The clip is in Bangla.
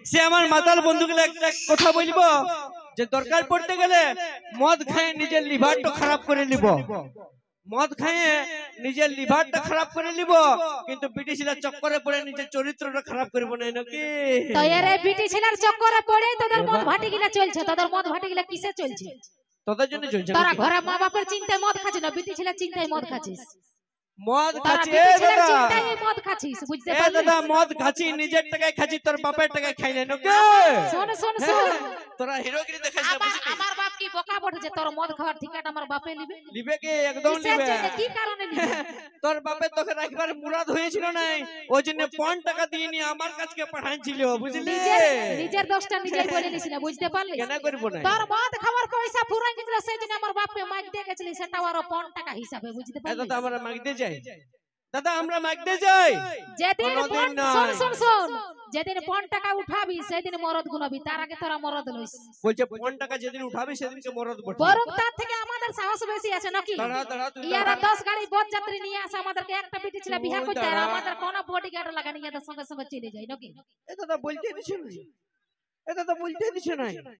সে আমার মাতাল বন্ধুগুলো একটা কথা বলবো যে দরকার পড়তে গেলে মদ খায় নিজের লিভারটা খারাপ করে নিব, মদ খায় নিজের লিভারটা খারাপ করে নিব, কিন্তু বিটি ছেলের চক্করে পড়ে নিজের চরিত্রটা খারাপ করব না নাকি? তো এর বিটি ছেলের চক্করে পড়ে তোদের মদ ভাটি গিলা চলছে। তোদের মদ ভাটি গিলা কিসে চলছে? তোদের জন্য চলছে। তোরা ঘরে মা বাপের চিন্তায় মদ খাচ্ছিস না, বিটি ছেলের চিন্তায় মদ খাচ্ছিস। মদ খাচ্ছি দাদা, চিন্তায় মদ খাচ্ছিস, বুঝতে পারলি? দাদা মদ খাচ্ছি নিজের টাকায় খাচ্ছি, তোর বাপের টাকায় খাই না নাকি? শোন শোন শোন, তোরা হিরোগিরি দেখাইছ না বুঝলি? আমার বাপ কি বোকা বটে তোর মদ খাওয়ার ঠিকাটা আমার বাপে নিবে? নিবে কি? একদম নিবে। কি কারণে নিবে? তোর বাপে তোকে একবার মুরাদ হয়েছিল না, ওই জন্য 5 টাকা দিয়ে নিয়ে আমার কাছে পাঠাইছিল বুঝলি? নিজের দোষটা নিজেই বলে নিস না, বুঝতে পারলি? কেন করব না? তোর মদ খাওয়ার পয়সা ফুরাই গেছিল, সেই জন্য আমার বাপে মাগ দিয়ে গেছিল, সেটা আরো 5 টাকা হিসাবে, বুঝতে পারলি? দাদা আমরা মাগতে যাই, দাদা আমরা মাগতে যাই। যেদিন শোন শোন শোন, যেদিন 5 টাকা উঠাবি সেদিন মরদ গুনাবি, তার আগে তোরা মরদ লইস। বলছে 5 টাকা যেদিন উঠাবি সেদিনকে মরদ বটে। বরং তার থেকে আমাদের সাহস বেশি আছে নাকি? ইয়ারা 10 গাড়ি বরযাত্রী নিয়ে আসে, আমাদেরকে একটা বিটি ছেলে বিয়ে করতে আর আমাদের কোন বডিগার্ড লাগানি, এদের সঙ্গে সঙ্গে চলে যায় নাকি? এ দাদা বলতে দিছ না, এ দাদা বলতে দিছ না।